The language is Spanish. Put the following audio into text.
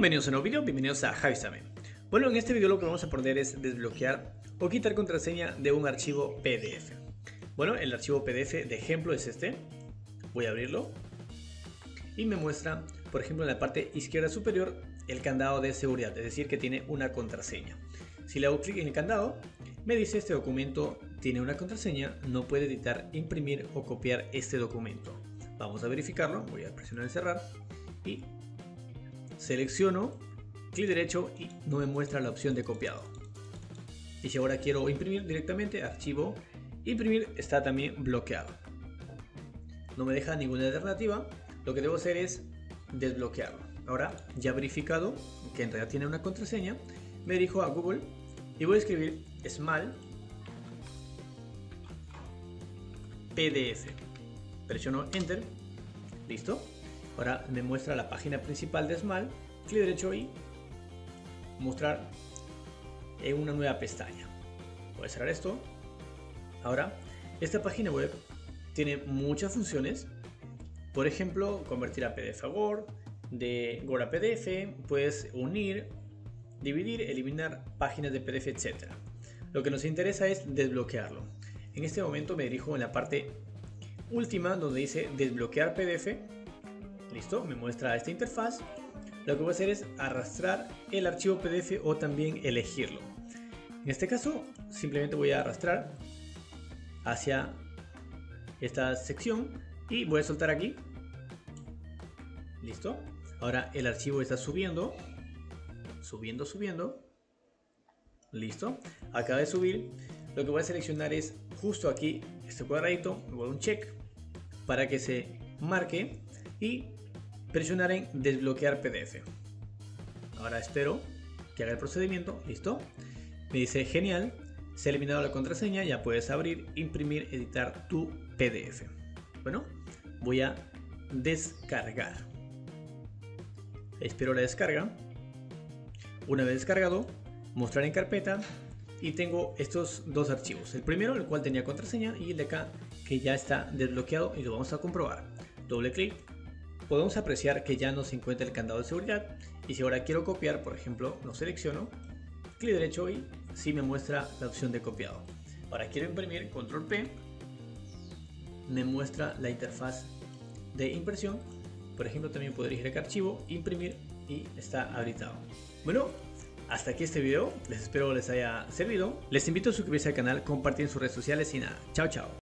Bienvenidos a un nuevo video, bienvenidos a Javisame. Bueno, en este video lo que vamos a aprender es desbloquear o quitar contraseña de un archivo PDF. Bueno, el archivo PDF de ejemplo es este. Voy a abrirlo y me muestra, por ejemplo, en la parte izquierda superior el candado de seguridad, es decir, que tiene una contraseña. Si le hago clic en el candado, me dice este documento tiene una contraseña, no puede editar, imprimir o copiar este documento. Vamos a verificarlo, voy a presionar en cerrar y selecciono, clic derecho y no me muestra la opción de copiado. Y si ahora quiero imprimir directamente, archivo, imprimir, está también bloqueado. No me deja ninguna alternativa, lo que debo hacer es desbloquearlo. Ahora ya verificado que en realidad tiene una contraseña, me dirijo a Google y voy a escribir small PDF. Presiono Enter, listo. Ahora me muestra la página principal de Small, clic derecho y mostrar en una nueva pestaña. Voy a cerrar esto. Ahora, esta página web tiene muchas funciones. Por ejemplo, convertir a PDF a Word, de Word a PDF, puedes unir, dividir, eliminar páginas de PDF, etc. Lo que nos interesa es desbloquearlo. En este momento me dirijo en la parte última donde dice desbloquear PDF. Listo, me muestra esta interfaz. Lo que voy a hacer es arrastrar el archivo PDF o también elegirlo. En este caso, simplemente voy a arrastrar hacia esta sección y voy a soltar aquí. Listo. Ahora el archivo está subiendo. Subiendo. Listo. Acaba de subir. Lo que voy a seleccionar es justo aquí, este cuadradito, me voy a un check para que se marque y presionar en desbloquear PDF. Ahora espero que haga el procedimiento. Listo. Me dice genial, se ha eliminado la contraseña, ya puedes abrir, imprimir, editar tu PDF. Bueno, voy a descargar. Espero la descarga. Una vez descargado, mostrar en carpeta y tengo estos dos archivos. El primero, el cual tenía contraseña, y el de acá que ya está desbloqueado y lo vamos a comprobar. Doble clic. Podemos apreciar que ya no se encuentra el candado de seguridad y si ahora quiero copiar, por ejemplo, lo selecciono, clic derecho y sí me muestra la opción de copiado. Ahora quiero imprimir, control P, me muestra la interfaz de impresión. Por ejemplo, también puedo elegir el archivo, imprimir y está habilitado. Bueno, hasta aquí este video, les espero les haya servido. Les invito a suscribirse al canal, compartir en sus redes sociales y nada, chao chao.